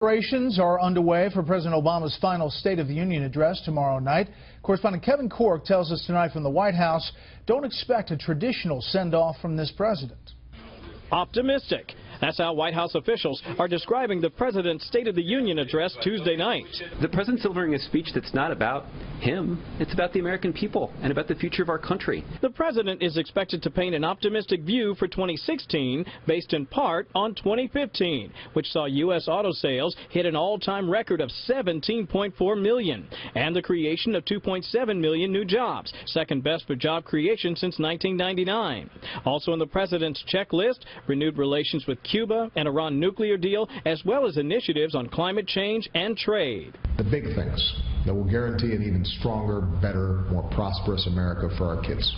Preparations are underway for President Obama's final State of the Union address tomorrow night. Correspondent Kevin Corke tells us tonight from the White House, don't expect a traditional send-off from this president. Optimistic. That's how White House officials are describing the president's State of the Union address Tuesday night. The president's delivering a speech that's not about him. It's about the American people and about the future of our country. The president is expected to paint an optimistic view for 2016 based in part on 2015, which saw U.S. auto sales hit an all-time record of 17.4 million and the creation of 2.7 million new jobs, second best for job creation since 1999. Also on the president's checklist, renewed relations with Cuba and Iran nuclear deal, as well as initiatives on climate change and trade. The big things that will guarantee an even stronger, better, more prosperous America for our kids.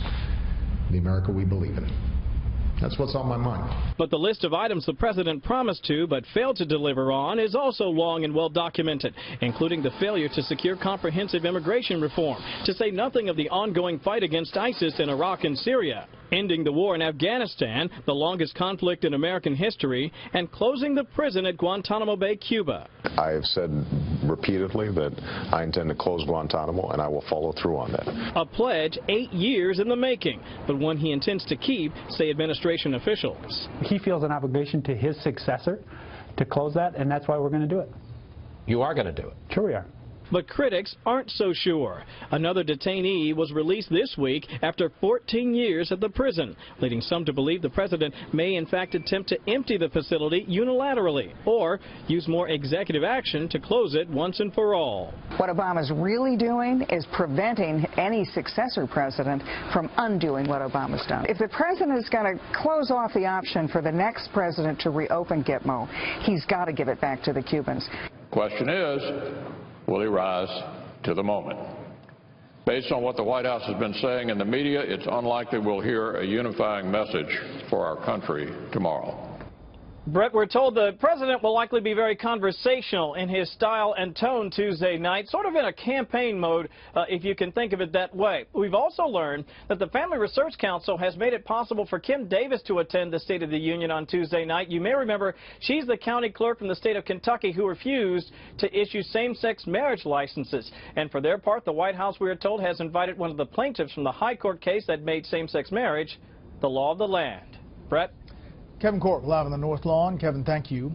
The America we believe in. That's what's on my mind. But the list of items the president promised to but failed to deliver on is also long and well documented, including the failure to secure comprehensive immigration reform, to say nothing of the ongoing fight against ISIS in Iraq and Syria, ending the war in Afghanistan, the longest conflict in American history, and closing the prison at Guantanamo Bay, Cuba. I have said repeatedly that I intend to close Guantanamo, and I will follow through on that. A pledge 8 years in the making, but one he intends to keep, say administration officials. He feels an obligation to his successor to close that, and that's why we're going to do it. You are going to do it? Sure we are. But critics aren't so sure. Another detainee was released this week after 14 years at the prison, leading some to believe the president may in fact attempt to empty the facility unilaterally or use more executive action to close it once and for all. What Obama's really doing is preventing any successor president from undoing what Obama's done. If the president is going to close off the option for the next president to reopen Gitmo, he's got to give it back to the Cubans. Question is, will he rise to the moment? Based on what the White House has been saying in the media, it's unlikely we'll hear a unifying message for our country tomorrow. Brett, we're told the president will likely be very conversational in his style and tone Tuesday night, sort of in a campaign mode, if you can think of it that way. We've also learned that the Family Research Council has made it possible for Kim Davis to attend the State of the Union on Tuesday night. You may remember she's the county clerk from the state of Kentucky who refused to issue same-sex marriage licenses. And for their part, the White House, we are told, has invited one of the plaintiffs from the high court case that made same-sex marriage the law of the land. Brett? Kevin Corke live on the North Lawn. Kevin, thank you.